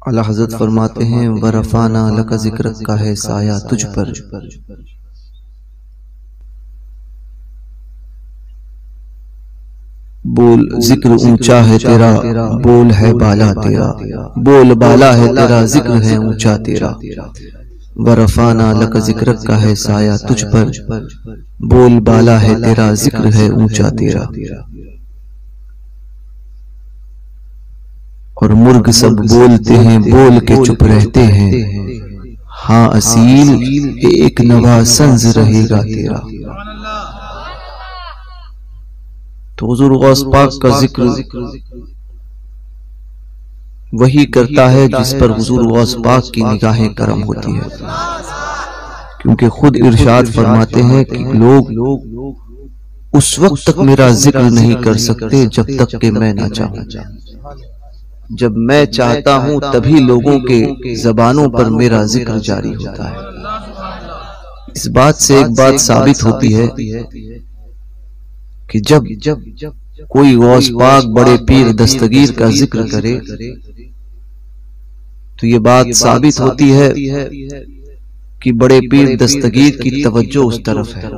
आला हज़रत फरमाते हैं वरफ़ाना लका ज़िक्रक का है साया तुझ पर। बोल जिक्र ऊंचा है तेरा, बोल है बाला तेरा, बोल बाला है तेरा, जिक्र है ऊंचा तेरा। वरफ़ाना लका ज़िक्रक का है साया तुझ पर, बोल बाला है तेरा, जिक्र है ऊंचा तेरा। और मुर्ग सब बोलते हैं, बोल के चुप रहते हैं, हाँ असील एक नवा संज रहेगा तेरा। तो हुज़ूर गौस पाक का जिक्र वही करता है जिस पर हुज़ूर गौस पाक की निगाहें करम होती है, क्योंकि खुद इरशाद फरमाते हैं कि लोग उस वक्त तक मेरा जिक्र नहीं कर सकते जब तक कि मैं ना चाहूं। जब मैं चाहता हूं तभी लोगों के ज़बानों पर मेरा जिक्र जारी होता है। इस बात से एक बात साबित होती है कि जब कोई गौस पाक बड़े पीर दस्तगीर का जिक्र करे तो ये बात साबित होती है कि बड़े पीर दस्तगीर की तवज्जो उस तरफ है।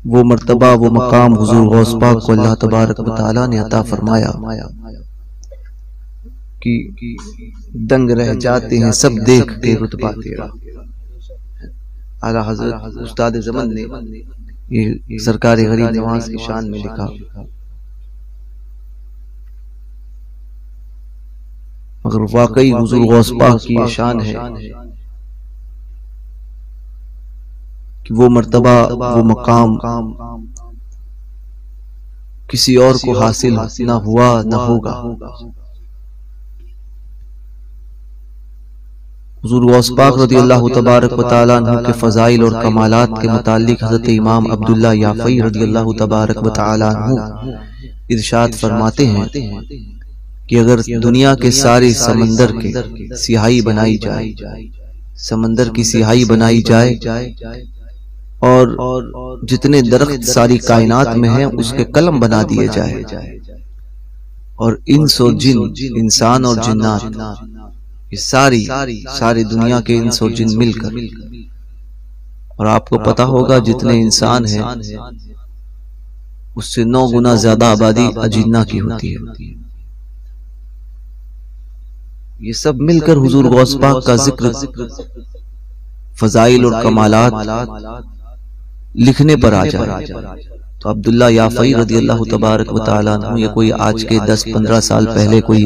वो मर्तबा वो मकाम हुज़ूर गौस पाक को अल्लाह तबारक व तआला ने अता फरमाया कि दंग रह जाते हैं सब देख के रुतबा तेरा। आला हज़रत उस्ताद ज़मान ने ये सरकार गरीब नवाज की शान में लिखा, मगर वाकई हुज़ूर गौस पाक की ये शान है कि वो मर्तबा वो मकाम किसी और को हासिल न हुआ न होगा। हुज़ूर गौस पाक रज़ी अल्लाह तबारक व तआला अन्हु के फ़ज़ाइल और कमालात के मुतालिक हज़रत इमाम अब्दुल्ला याफ़ई रज़ी अल्लाह तबारक व तआला अन्हु इरशाद फरमाते हैं कि अगर दुनिया के सारे समंदर के सियाही बनाई जाए, समंदर की सियाही बनाई जाए और जितने दरख्त सारी कायनात में हैं उसके कलम बना दिए जाए, और इंस और जिन, इंसान और जिन्नात, ये सारी दुनिया के इंस और जिन मिलकर, और आपको पता होगा जितने इंसान हैं उससे 9 गुना ज्यादा आबादी अजिन्ना की होती है। ये सब मिलकर हुज़ूर गौस पाक का जिक्र, फजाइल और कमालात लिखने पर आ जाए तो अब्दुल्ला याफ़ई रज़ी अल्लाह तबारक व तआला अन्हु, ये कोई आज के 10-15 साल पहले कोई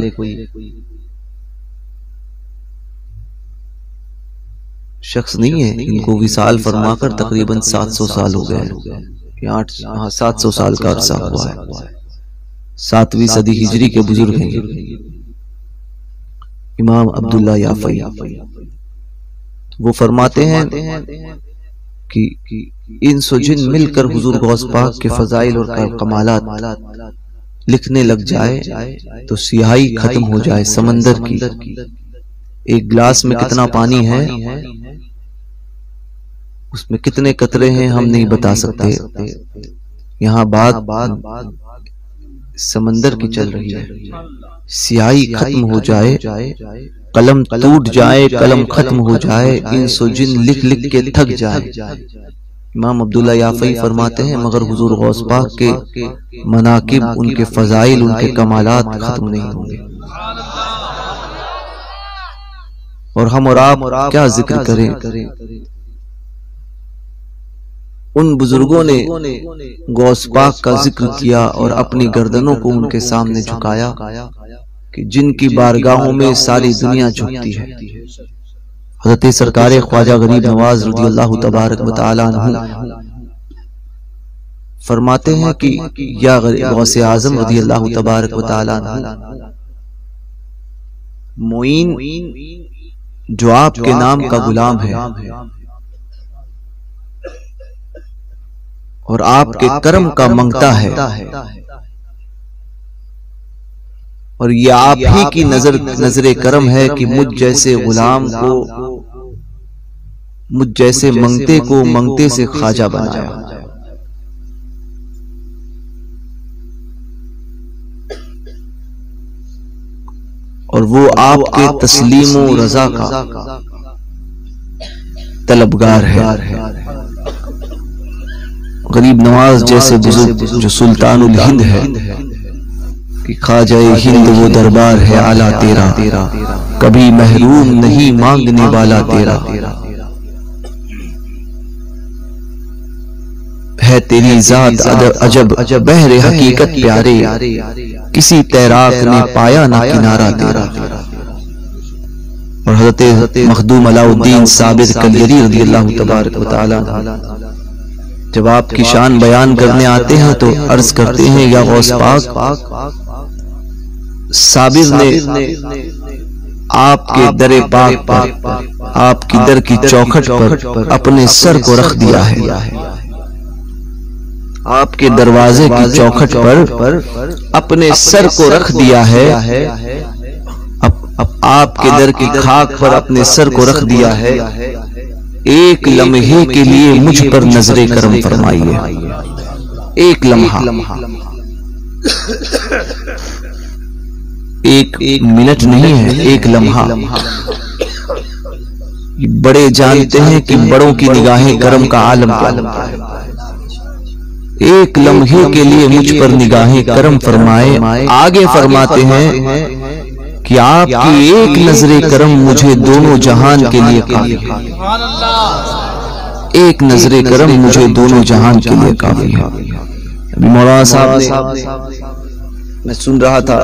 शख्स नहीं है, इनको विसाल फरमाकर तकरीबन 700 साल हो गए, 700 साल का अरसा हुआ है। 7वीं सदी हिजरी के बुजुर्ग हैं इमाम अब्दुल्ला याफ़ई। वो फरमाते हैं कि इंस और जिन मिलकर हुज़ूर गौस पाक के फजाइल और कमालात लिखने लग जाए तो सियाही खत्म हो जाए समंदर की। एक गिलास में कितना पानी है, उसमें कितने कतरे हैं हम नहीं बता सकते। यहाँ बात समंदर की चल रही है। सियाही खत्म हो जाए, कलम टूट जाए, कलम खत्म हो जाए, इंस और जिन लिख लिख के थक जाए। इमाम अब्दुल्ला याफ़ई फरमाते हैं मगर हुज़ूर गौस पाक के मनाकिब, उनके फजाइल, उनके कमालात खत्म नहीं होंगे। और हम और आप क्या जिक्र करें। उन बुजुर्गों ने गौस पाक का जिक्र किया और अपनी गर्दनों को उनके सामने झुकाया कि जिनकी बारगाहों में सारी दुनिया झुकती है। हज़रत सरकार ख्वाजा गरीब नवाज रज़ी अल्लाह तबारक व तआला अन्हु फरमाते हैं कि या गौसे आज़म रज़ी अल्लाह तबारक व तआला अन्हु, मोइन जो आपके नाम का गुलाम है और आपके करम का मंगता है, और ये आप ही की नजरे करम है कि मुझ जैसे गुलाम को, मुझ जैसे मंगते को मंगते से ख्वाजा बनाया। और वो आपके तस्लीम व रजा का तलबगार है। गरीब नवाज जैसे बुजुर्ग जो सुल्तानुल हिंद है कि ख्वाजाए हिंद वो दरबार है आला तेरा, कभी महरूम नहीं मांगने वाला तेरा। है तेरी जात अजब बहरे हकीकत प्यारे, किसी तैराक ने पाया ना किनारा तेरा। और हज़रत मखदूम अलाउद्दीन साबिर कलियरी रज़ियल्लाहु तबारक व तआला जब आपकी शान बयान करने आते हैं तो अर्ज करते हैं, या गौस पाक साबिर ने आपके दरे पाक पर, आपकी दर की चौखट पर अपने सर को रख दिया है। आपके दरवाजे की चौखट पर अपने सर को रख दिया है। अब आपके दर की खाक पर अपने सर को रख दिया है। एक लम्हे के लिए मुझ पर नजरे करम फरमाइए। एक लम्हा, एक मिनट नहीं है, एक लम्हा। बड़े जानते हैं कि बड़ों की निगाहें करम का आलम क्या है। एक लम्हे के लिए मुझ पर निगाहें करम फरमाए। आगे फरमाते हैं कि आपकी एक नजरे करम मुझे दोनों जहान के लिए काफी है। एक नजरे करम मुझे दोनों जहान के लिए काफी है। अभी मौलाना साहब ने, मैं सुन रहा था,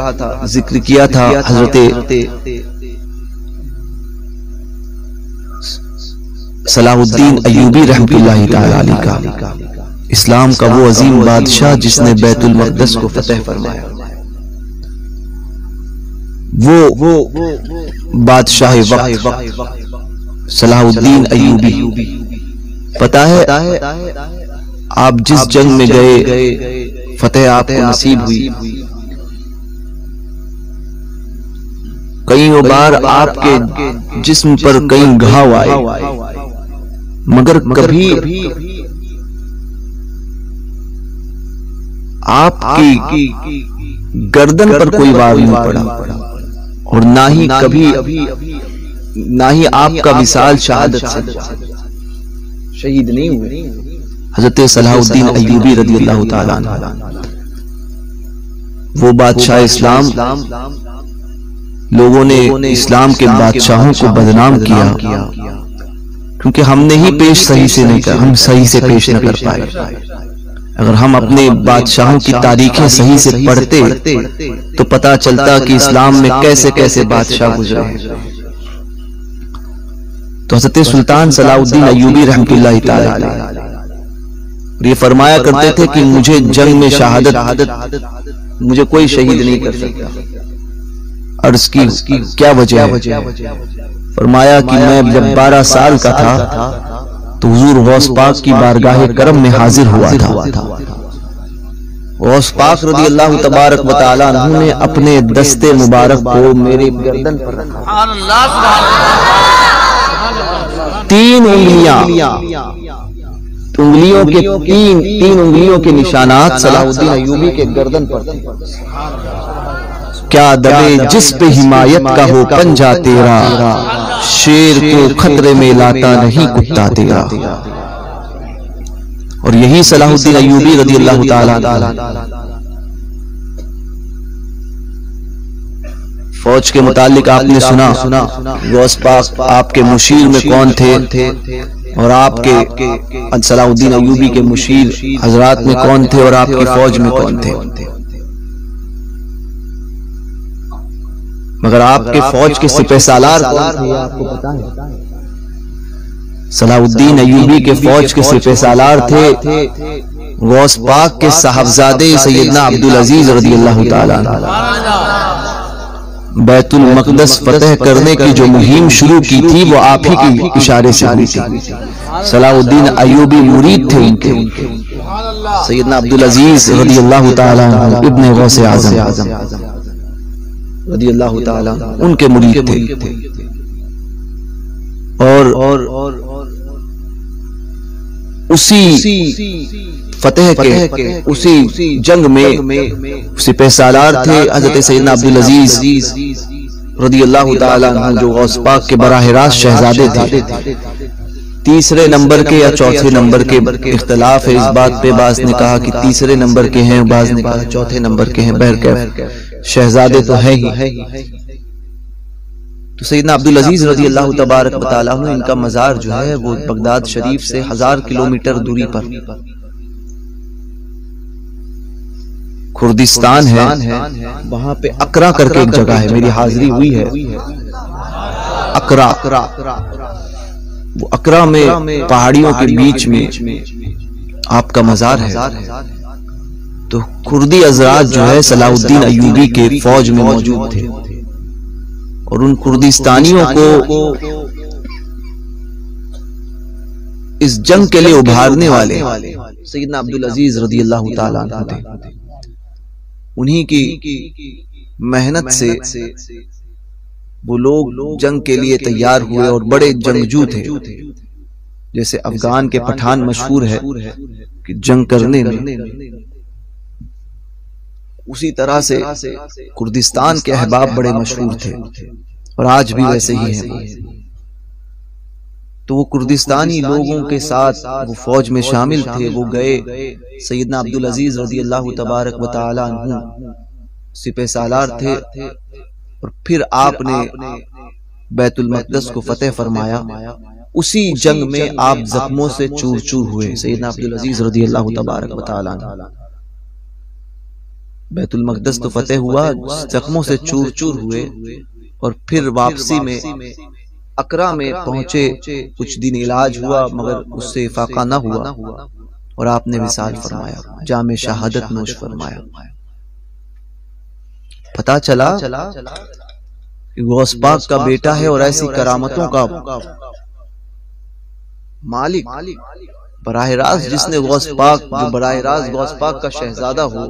जिक्र किया था हजरत सलाहुद्दीन अय्यूबी रहमतुल्लाहि तआला अलैह का, इस्लाम का वो अजीम बादशाह जिसने बैतुल मक़दस को फतह फरमाया। वो बादशाह वक्त सलाहुद्दीन अय्यूबी, पता है आप जिस जंग में गए फतेह आपको नसीब हुई। कई बार आपके जिस्म पर कई घाव आए, मगर कभी आपकी गर्दन पर कोई वार नहीं पड़ा, और ना ही कभी, ना ही आपका विसाल शहादत से शहीद नहीं हुए। हजरत सलाहुद्दीन अय्यूबी रज़ियल्लाहु ताला अन्हु, वो बादशाह इस्लाम, लोगों ने इस्लाम के बादशाहों को बदनाम किया क्योंकि हमने ही पेश सही से नहीं कर, हम सही से पेश न कर पाए। अगर हम अपने बादशाहों की तारीखें सही से पढ़ते तो पता चलता कि इस्लाम में कैसे कैसे बादशाह गुजरे हैं। तो हज़रत सुल्तान सलाहुद्दीन अय्यूबी रहमतुल्लाहि तआला अलैह ये फरमाया करते थे कि मुझे जंग में शहादत, मुझे कोई शहीद नहीं कर सकता। अर्ज की क्या वजह है? फरमाया कि मैं जब 12 साल का था तो हुजूर गौस पाक की बारगाह करम में हाजिर हुआ था। गौस पाक रज़ियल्लाहु तबारक व तआला अन्हु ने अपने दस्ते मुबारक को मेरे गर्दन पर रखा। 3 उंगलियों के तीन उंगलियों के निशानात सलाहुद्दीन अय्यूबी के गर्दन पर थे। क्या दबे जिस पे हिमायत का हो पंजा तेरा, शेर को खतरे में लाता नहीं कुत्ता तेरा। और यही सलाहुद्दीन अय्यूबी रज़ियल्लाहु ताला फौज के मुतालिक आपने सुना, गौस पाक आपके मुशीर में कौन थे और आपके सलाहुद्दीन अय्यूबी के मुशीर हजरात में कौन थे और आपकी फौज में कौन थे। मगर आपके फौज के सिपह सालार कौन थे आपको पता है? सलाहुद्दीन अय्यूबी के फौज के सिपह सालार थे गौस पाक के साहबजादे सैयदना अब्दुल अजीज रज़ियल्लाहु ताला अन्हु। बैतुल मक़दस फतह करने की जो मुहिम शुरू की थी वो आप ही के इशारे से हुई थी। सलाहुद्दीन अय्यूबी मुरीद थे उनके, सैयदना अब्दुल अजीज रज़ियल्लाहु ताला अन्हु इब्ने गौसे आज़म रज़ियल्लाहु ताला उनके मुरीद थे। और उसी फतेह के उसी जंग में सिपह सालार थे हजरत सैयदना अब्दुल अजीज रदियल्लाहु ताला अन्हु जो गौस पाक के बराह रास्त शहजादे थे, तीसरे नंबर के या चौथे नंबर के इख्तलाफ है इस बात पे। बाज ने कहा कि तीसरे नंबर के हैं, बाज ने कहा चौथे नंबर के हैं। बहरकैफ शहजादे तो है ही। तो सैयदना अब्दुल अजीज रज़ियल्लाहु तबारक व तआला अन्हु, इनका मज़ार जो है वो बगदाद शरीफ से 1000 किलोमीटर दूरी पर कुर्दिस्तान है, वहां पे अकरा करके एक जगह है, मेरी हाजिरी हुई है अकरा। वो अकरा में पहाड़ियों के बीच में आपका मज़ार है। तो कुर्दी हज़रात जो है सलाहुद्दीन अय्यूबी के फौज में मौजूद थे और उन कुर्दिस्तानियों को इस जंग के लिए उभारने वाले सैयदना अब्दुल अजीज रज़ियल्लाहु ताला अन्हु थे। उन्हीं की मेहनत से वो लोग जंग के लिए तैयार हुए और बड़े जंगजू थे। जैसे अफगान के पठान मशहूर है कि जंग करने में, उसी तरह से कुर्दिस्तान के अहबाब बड़े मशहूर थे और आज भी वैसे ही हैं। तो वो कुर्दिस्तानी लोगों के साथ वो फौज में शामिल थे। वो गए, सैयदना अब्दुल अजीज रज़ियल्लाहु तबारक व तआला अन्हु सिपह सालार थे और फिर आपने बैतुल मक़दस को फतेह फरमाया। उसी जंग में आप जख्मों से चूर चूर हुए। सैयदना अब्दुल अजीज रज़ियल्लाहु तबारक व तआला अन्हु, बैतुल मक़दस तो फतेह हुआ, जख्मों से चूर चूर हुए और फिर वापसी में अकरा में पहुंचे। कुछ दिन इलाज हुआ मगर उससे इफाका न हुआ और आपने विसाल फरमाया, जामे शहादत नोश फरमाया। पता चला कि गौस पाक का बेटा है और ऐसी करामतों का मालिक, बराह रास्त जिसने गौस पाक, जो बराह रास्त गौस पाक का शहजादा हो,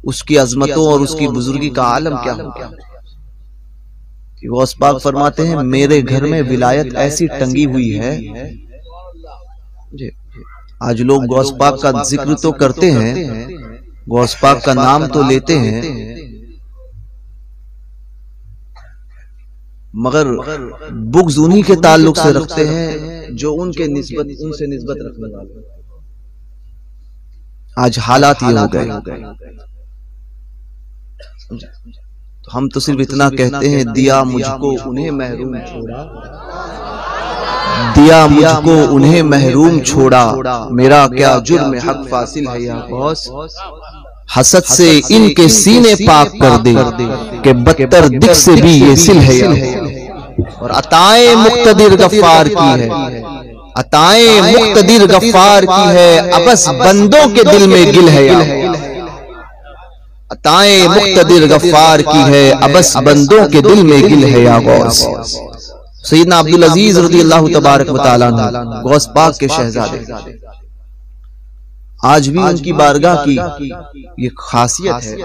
उसकी अजमतों और उसकी बुजुर्गी का आलम क्या होगा। गौस पाक फरमाते हैं, मेरे घर में विलायत ऐसी टंगी हुई है। आज लोग गौस पाक का जिक्र तो करते हैं, गौस पाक का नाम तो लेते हैं, मगर बुग़्ज़ उन्हीं के ताल्लुक से रखते हैं जो उनसे निस्बत रखने वाले। आज हालात ये हो गए। तो हम तो सिर्फ इतना कहते हैं, दिया मुझको उन्हें महरूम छोड़ा, दिया मुझको उन्हें महरूम छोड़ा, मेरा क्या जुर्म हक फासिल है या गौस, हसद से इनके सीने पाक कर दे कि बदतर दिख से भी ये सिल है या। और अताए मुक्तदिर गफ्फार की है, अताए मुक्तदिर गफ्फार की है, अबस बंदों के दिल में गिल है या। अताए मुक्तदिर गफ्फार की है, अबस बंदों के दिल में गिल है या गौस। सैयदना अब्दुल अजीज रज़ियल्लाहु तबारक व तआला अन्हु गौस पाक के शहजादे। आज भी उनकी बारगाह की ये खासियत है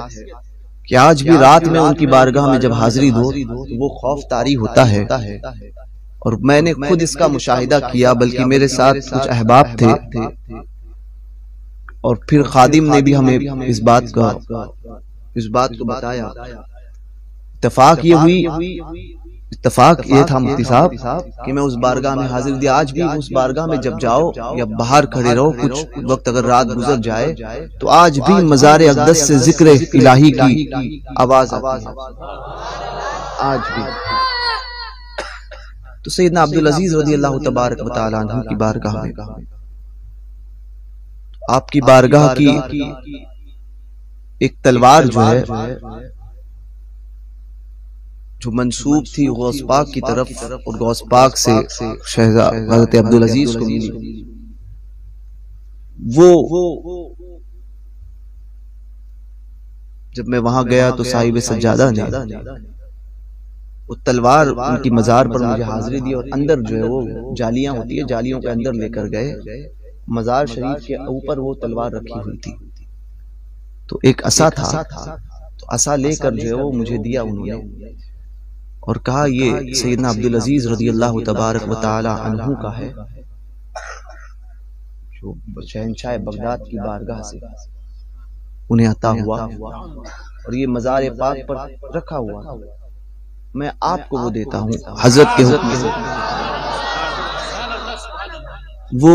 कि आज भी रात में उनकी बारगाह में जब हाजिरी दो तो वो खौफ तारी होता है। और मैंने खुद इसका मुशाहिदा किया, बल्कि मेरे साथ कुछ अहबाब थे और फिर खादिम ने भी हमें इस बात को बताया। इत्तफाक ये था मुफ्ती साहब कि मैं उस बारगाह में हाजिर दिया। आज भी उस बारगाह में जब जाओ या बाहर खड़े रहो, कुछ वक्त अगर रात गुजर जाए तो आज भी मज़ार अक़दस से जिक्र इलाही की आवाज आती है। आज भी तो सैयदना अब्दुल अजीज रज़ियल्लाहु तबारक व तआला अन्हु की बारगाह में, आपकी बारगाह की एक तलवार जो है, जो मंसूब थी गौस पाक की तरफ और गौस पाक से शहजादा हज़रत अब्दुल अजीज को मिली, वो जब मैं वहां गया तो साहिब सज्जादा ने वो तलवार उनकी मजार पर मुझे हाजिरी दी और अंदर जो है वो जालियां होती है, जालियों के अंदर लेकर गए। मजार शरीफ के ऊपर वो तलवार रखी हुई थी, तो एक असा था, तो असा लेकर जो है वो मुझे दिया उन्होंने और कहा, ये सैयदना अब्दुल अजीज रज़ियल्लाहु तबारक व तआला अन्हु का है, जो शहंशाह बगदाद की बारगाह से उन्हें अता हुआ और ये मज़ार पाक पर रखा हुआ। मैं आपको वो देता हूँ हजरत के हुक्म से। वो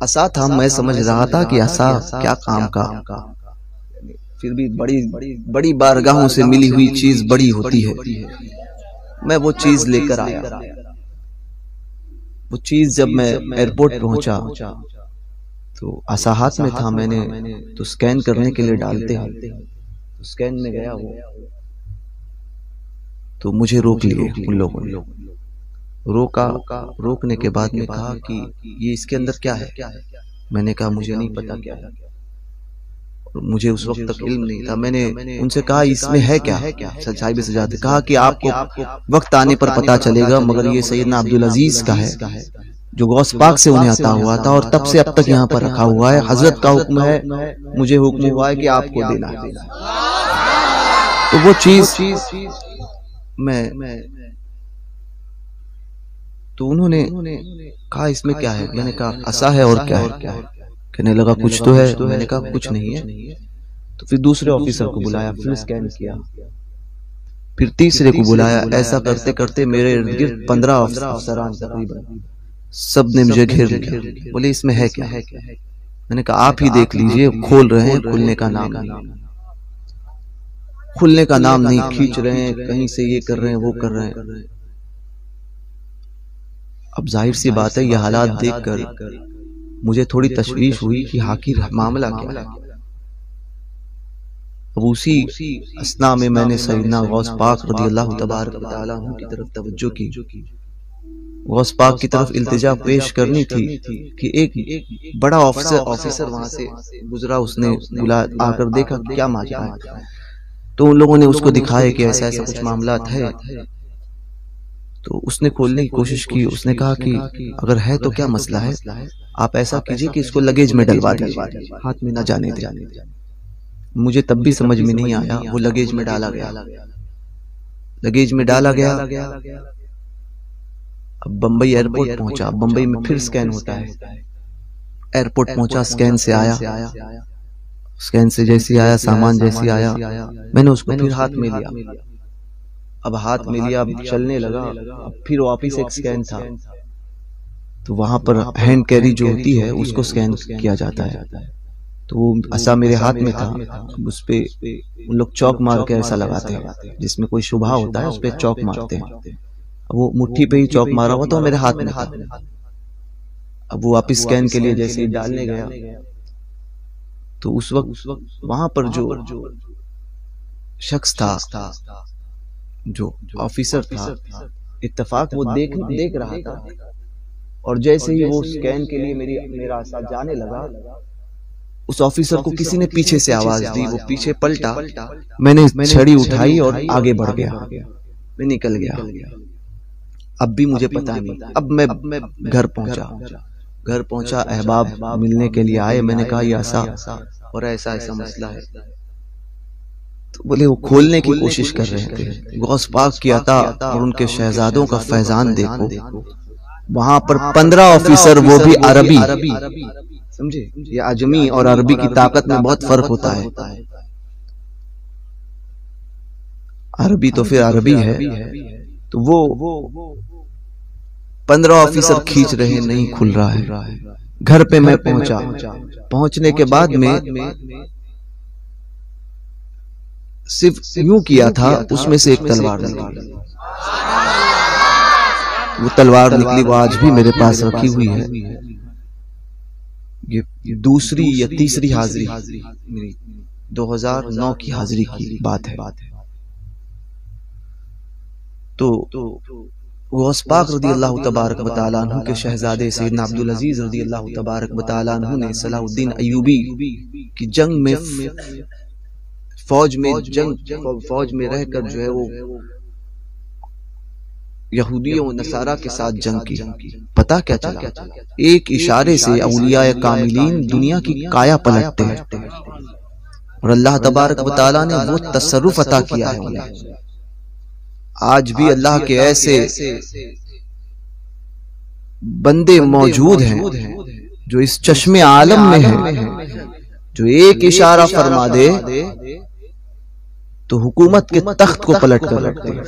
असा था, मैं समझ रहा था कि असा क्या काम का, फिर भी बड़ी बारगाहों से मिली हुई चीज बड़ी होती है। मैं वो चीज लेकर आया। वो चीज जब मैं एयरपोर्ट पहुंचा तो असा हाथ में था। मैंने तो स्कैन करने के लिए डालते हैं, तो स्कैन में गया वो, तो मुझे रोक लिए उन लोगों ने। रोकने के बाद में कहा कि ये इसके अंदर क्या है। मैंने कहा मुझे नहीं पता क्या है, मुझे उस वक्त तक इल्म नहीं था। मैंने उनसे कहा इसमें है क्या, सच्चाई भी सजाते। कहा कि आपको वक्त आने पर पता चलेगा, मगर ये सैयदना अब्दुल अजीज का है जो गौस पाक से उन्हें अता हुआ था और तब से अब तक यहाँ पर रखा हुआ है। हजरत का हुक्म है, मुझे हुक्म हुआ है कि आपको देना है। तो वो चीज मैं तो उन्होंने कहा इसमें क्या है। मैंने कहा असा है और क्या है। कहने लगा कुछ तो है। मैंने कहा कुछ नहीं है। तो फिर दूसरे ऑफिसर को बुलाया, फिर स्कैन किया, फिर तीसरे को बुलाया। ऐसा करते करते मेरे इर्द गिर्द 15 अफसरान तकरीबन सब ने मुझे घेर लिया। बोले इसमें है क्या। मैंने कहा आप ही देख लीजिए। खोल रहे हैं, खुलने का नाम नहीं, खुलने का नाम नहीं। खींच रहे हैं, कहीं से ये कर रहे हैं, वो कर रहे हैं। अब जाहिर सी बात है, ये हालात देखकर मुझे थोड़ी तशवीश हुई कि आखिर मामला क्या है। अब उसी असना में मैंने सैयदना गौस पाक रज़ियल्लाहु तबारक व तआला अन्हु की तरफ तवज्जो की। गौस पाक की तरफ इल्तिजा पेश करनी थी कि एक बड़ा ऑफिसर वहां से गुजरा। उसने आकर देखा क्या माजरा है। तो उन लोगों ने उसको दिखाया कि ऐसा ऐसा कुछ मामला है। तो उसने खोलने की कोशिश की। उसने कहा कि अगर है तो क्या मसला है, आप ऐसा कीजिए कि इसको लगेज में डलवा दीजिए, हाथ में न जाने दें। मुझे तब भी समझ में नहीं आया। वो लगेज में डाला गया, लगेज में डाला गया। अब बंबई एयरपोर्ट पहुंचा। बंबई में फिर स्कैन होता है। एयरपोर्ट पहुंचा, स्कैन से आया। स्कैन से जैसे आया, सामान जैसे आया, मैंने उसको फिर हाथ में लिया। अब हाथ में लिया, अब चलने लगा। अब फिर वापिस एक स्कैन था। तो वहां पर हैंड कैरी जो होती है उसको स्कैन किया जाता है। तो वो असा मेरे हाथ में था। उस पे उन लोग चौक मार के ऐसा लगाते हैं, जिसमें कोई शुभा होता है उस पे चौक मारते हैं। वो मुट्ठी पे ही चौक मारा हुआ था, मेरे हाथ में था। अब वो वापिस स्कैन के लिए जैसे ही डालने गया तो उस वक्त वहां पर जो शख्स था, जो ऑफिसर था, इत्तेफाक वो देख रहा था। और जैसे ही वो स्कैन के लिए मेरा साथ जाने लगा, उस ऑफिसर को किसी ने पीछे से आवाज दी। वो पीछे पलटा, मैंने छड़ी उठाई और आगे बढ़ गया। मैं निकल गया। अब भी मुझे पता नहीं। अब मैं घर पहुंचा। अहबाब मिलने के लिए आए। मैंने कहा ये ऐसा और ऐसा मसला है। तो बोले वो खोलने की कोशिश कर रहे थे। गौस पाक की अता और उनके शहजादों का फैजान देखो। वहां पर 15 ऑफिसर, वो भी अरबी। समझे, ये अजमी और अरबी की ताकत में बहुत फर्क होता है। अरबी तो फिर अरबी है। तो वो 15 ऑफिसर खींच रहे, नहीं खुल रहा है। घर पे मैं पहुंचा। पहुंचने के बाद में सिर्फ यूं किया था, उसमें से एक तलवार निकली। वो तलवार निकली, वो आज भी मेरे पास रखी हुई है। ये दूसरी या तीसरी हाजिरी मेरी 2009 की हाजिरी की बात है। तो गौस पाक रज़ियल्लाहु तबारक व तआला अन्हु के शहजादे सैयदना अब्दुल अजीज रज़ियल्लाहु तबारक व तआला अन्हु ने सलाहुद्दीन अय्यूबी की जंग में फौज में रहकर जो है वो यहूदियों नसारा के साथ जंग की। पता क्या चला, एक इशारे से औलिया कामिलीन दुनिया की काया पलटते हैं और अल्लाह तबारक व तआला ने वो तसर्रुफ अता किया है उन्हें। आज भी अल्लाह के ऐसे बंदे मौजूद हैं जो इस चश्मे आलम में हैं, जो एक इशारा फरमा दे तो हुकूमत के तख्त को पलट कर रखते हैं,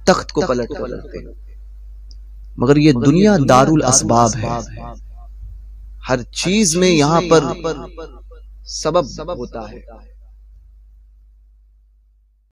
तख्त को पलट कर रखते हैं। मगर ये दुनिया दारुल असबाब है, हर चीज में यहां पर सबब होता है।